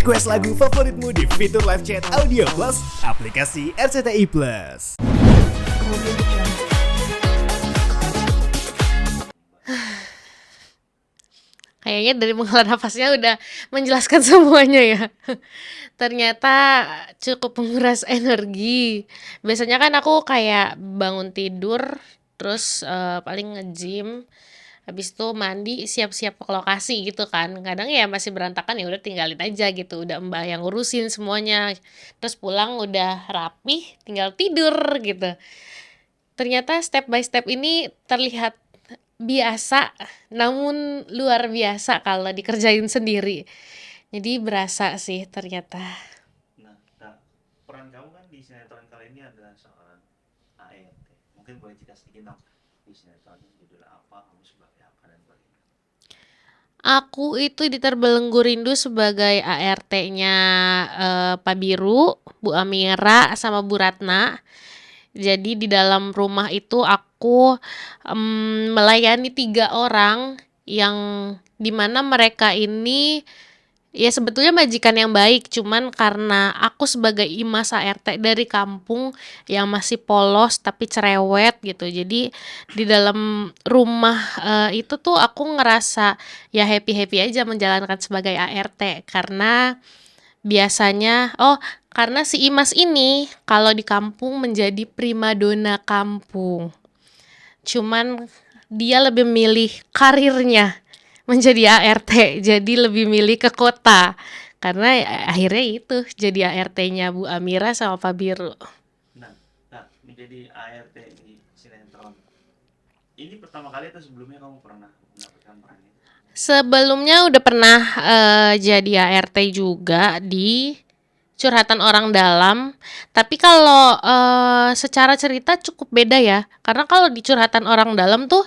Request lagu favoritmu di fitur live chat Audio Plus, aplikasi RCTI Plus. Kayaknya dari menghela nafasnya udah menjelaskan semuanya ya. Ternyata cukup menguras energi. Biasanya kan aku kayak bangun tidur, terus paling nge-gym, habis itu mandi, siap-siap ke lokasi gitu kan. Kadang ya masih berantakan, ya udah tinggalin aja gitu. Udah Mbak yang ngurusin semuanya. Terus pulang udah rapih, tinggal tidur gitu. Ternyata step by step ini terlihat biasa, namun luar biasa kalau dikerjain sendiri. Jadi berasa sih ternyata. Nah, peran kamu kan di sinetron kali ini adalah seorang ART. Mungkin boleh cerita sedikit dong di sinetron judul apa, kamu sebagai apa dan bagaimana? Aku itu di Terbelenggu Rindu sebagai ART-nya Pak Biru, Bu Amira, sama Bu Ratna. Jadi di dalam rumah itu aku melayani 3 orang yang dimana mereka ini ya sebetulnya majikan yang baik, cuman karena aku sebagai Imas ART dari kampung yang masih polos tapi cerewet gitu. Jadi di dalam rumah itu tuh aku ngerasa ya happy-happy aja menjalankan sebagai ART karena biasanya karena si Imas ini kalau di kampung menjadi primadona kampung. Cuman dia lebih milih karirnya menjadi ART, jadi lebih milih ke kota. Karena akhirnya itu jadi ART-nya Bu Amira sama Pak Biru. Nah, menjadi ART di sinetron. Ini pertama kali atau sebelumnya kamu pernah mendapatkan peran ini? Sebelumnya udah pernah jadi ART juga di Curhatan Orang Dalam. Tapi kalau secara cerita cukup beda ya. Karena kalau di Curhatan Orang Dalam tuh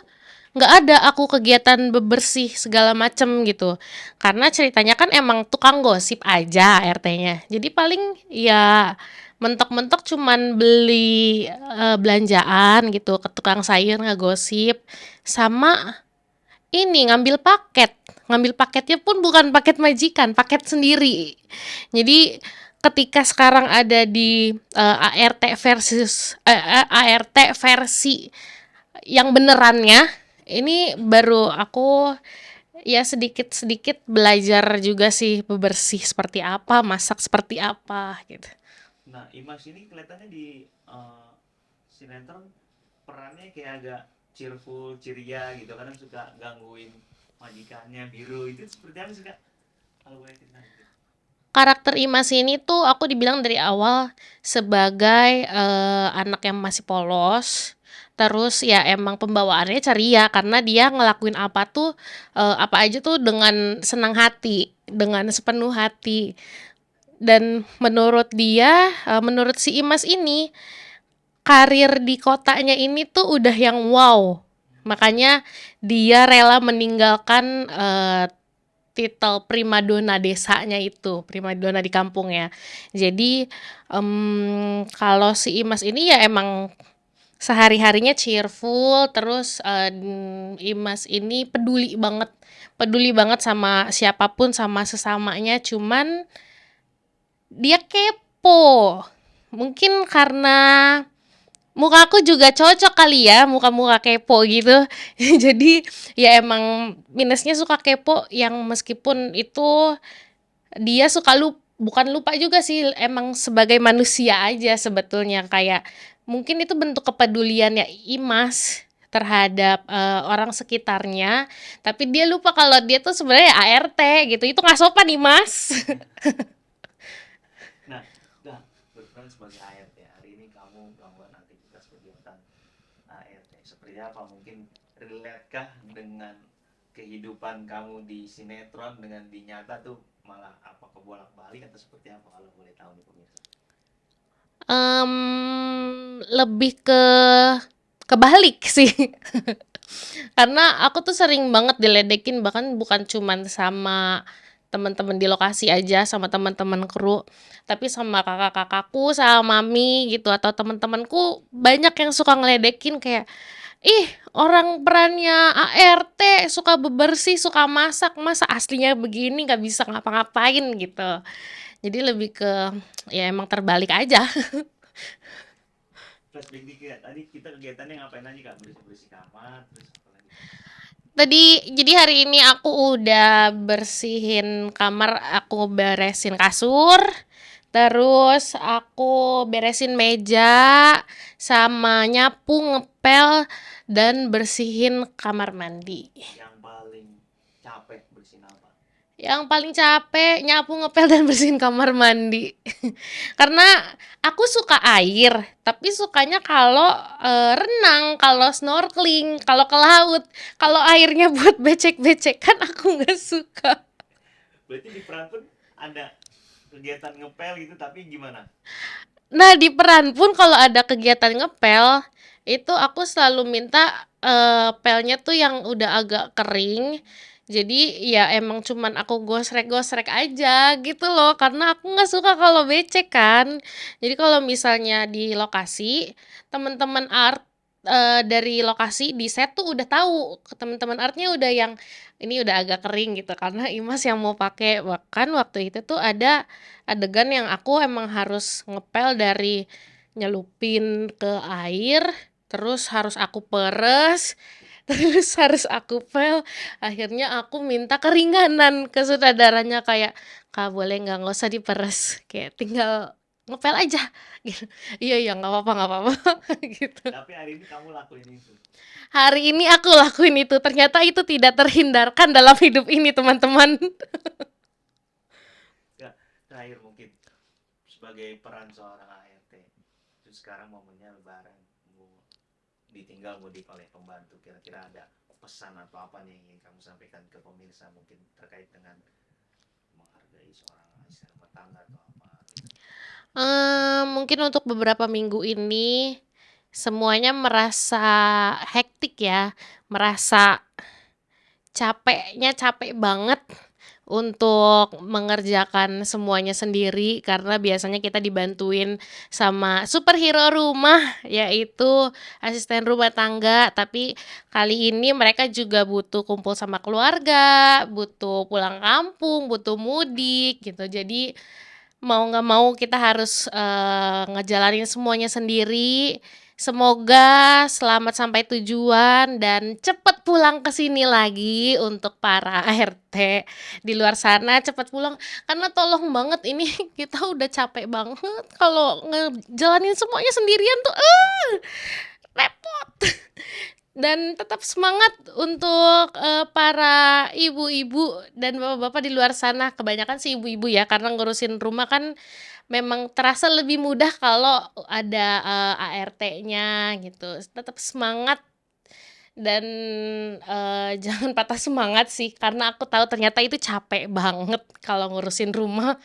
nggak ada aku kegiatan bebersih segala macem gitu. Karena ceritanya kan emang tukang gosip aja ART-nya. Jadi paling ya mentok-mentok cuman beli belanjaan gitu ke tukang sayur ngegosip sama ini ngambil paket. Ngambil paketnya pun bukan paket majikan, paket sendiri. Jadi ketika sekarang ada di ART versi yang benerannya, ini baru aku ya sedikit-sedikit belajar juga sih bebersih seperti apa, masak seperti apa gitu. Nah, Imas ini kelihatannya di sinetron perannya kayak agak cheerful, ceria gitu. Kadang suka gangguin majikannya Biru. Itu seperti apa sih, Kak? Kalau boleh cerita gitu. Karakter Imas ini tuh aku dibilang dari awal sebagai anak yang masih polos. Terus ya emang pembawaannya ceria karena dia ngelakuin apa tuh apa aja tuh dengan senang hati, dengan sepenuh hati. Dan menurut dia, menurut si Imas ini, karir di kotanya ini tuh udah yang wow. Makanya dia rela meninggalkan titel primadona desanya itu, primadona di kampungnya. Jadi kalau si Imas ini ya emang sehari-harinya cheerful, terus Imas ini peduli banget sama siapapun, sama sesamanya. Cuman dia kepo. Mungkin karena muka aku juga cocok kali ya, muka-muka kepo gitu. Jadi ya emang minusnya suka kepo yang meskipun itu dia suka bukan lupa juga sih, emang sebagai manusia aja sebetulnya kayak mungkin itu bentuk kepeduliannya Imas terhadap orang sekitarnya, tapi dia lupa kalau dia tuh sebenarnya ART gitu. Itu nggak sopan Imas. Nah, berperan sebagai ART. Hari ini kamu membuat aktivitas kegiatan ART. Seperti apa? Mungkin relate kah dengan kehidupan kamu di sinetron dengan di nyata tuh malah apa kebolak-balik atau seperti apa kalau boleh tahu nih pemirsa? Lebih kebalik sih. Karena aku tuh sering banget diledekin, bahkan bukan cuman sama teman-teman di lokasi aja, sama teman-teman kru, tapi sama kakak-kakakku, sama mami gitu atau teman-temanku banyak yang suka ngeledekin kayak ih orang perannya ART suka bebersih, suka masak, masa aslinya begini nggak bisa ngapa-ngapain gitu. Jadi lebih ke ya emang terbalik aja. Flashback dikit, tadi kita kegiatannya ngapain aja Kak? Bersih-bersih kamar, terus apa lagi? Jadi hari ini aku udah bersihin kamar, aku beresin kasur, terus aku beresin meja, sama nyapu, ngepel, dan bersihin kamar mandi. Yang paling capek bersihin apa? Yang paling capek nyapu, ngepel, dan bersihin kamar mandi. Karena aku suka air, tapi sukanya kalau renang, kalau snorkeling, kalau ke laut. Kalau airnya buat becek-becekan aku nggak suka. Berarti di peran pun ada kegiatan ngepel gitu, tapi gimana? Nah, di peran pun kalau ada kegiatan ngepel, itu aku selalu minta pelnya tuh yang udah agak kering. Jadi ya emang cuman aku gosrek-gosrek aja gitu loh, karena aku nggak suka kalau becek kan. Jadi kalau misalnya di lokasi, teman-teman art dari lokasi di set tuh udah tahu, teman-teman artnya udah yang ini udah agak kering gitu karena Imas yang mau pakai. Bahkan waktu itu tuh ada adegan yang aku emang harus ngepel dari nyelupin ke air, terus harus aku peres, terus harus aku pel. Akhirnya aku minta keringanan ke sutradaranya kayak, "Kak boleh nggak usah diperes, kayak tinggal ngepel aja." Gitu. Iya iya nggak apa-apa gitu. Tapi hari ini kamu lakuin itu. Hari ini aku lakuin itu, ternyata itu tidak terhindarkan dalam hidup ini teman-teman. Ya, terakhir mungkin sebagai peran seorang ART, terus sekarang momennya Lebaran, mau ditinggal mudik oleh pembantu, kira-kira ada pesan atau apa nih yang ingin kamu sampaikan ke pemirsa mungkin terkait dengan menghargai seorang istri rumah tangga atau apa gitu. Mungkin untuk beberapa minggu ini semuanya merasa hektik ya, merasa capek banget untuk mengerjakan semuanya sendiri karena biasanya kita dibantuin sama superhero rumah, yaitu asisten rumah tangga. Tapi kali ini mereka juga butuh kumpul sama keluarga, butuh pulang kampung, butuh mudik gitu. Jadi mau nggak mau kita harus ngejalanin semuanya sendiri. Semoga selamat sampai tujuan dan cepet pulang ke sini lagi untuk para ART di luar sana, cepet pulang karena tolong banget ini kita udah capek banget kalau ngejalanin semuanya sendirian tuh repot. Dan tetap semangat untuk para ibu-ibu dan bapak-bapak di luar sana, kebanyakan sih ibu-ibu ya karena ngurusin rumah kan memang terasa lebih mudah kalau ada ART-nya gitu. Tetap semangat dan jangan patah semangat sih karena aku tahu ternyata itu capek banget kalau ngurusin rumah.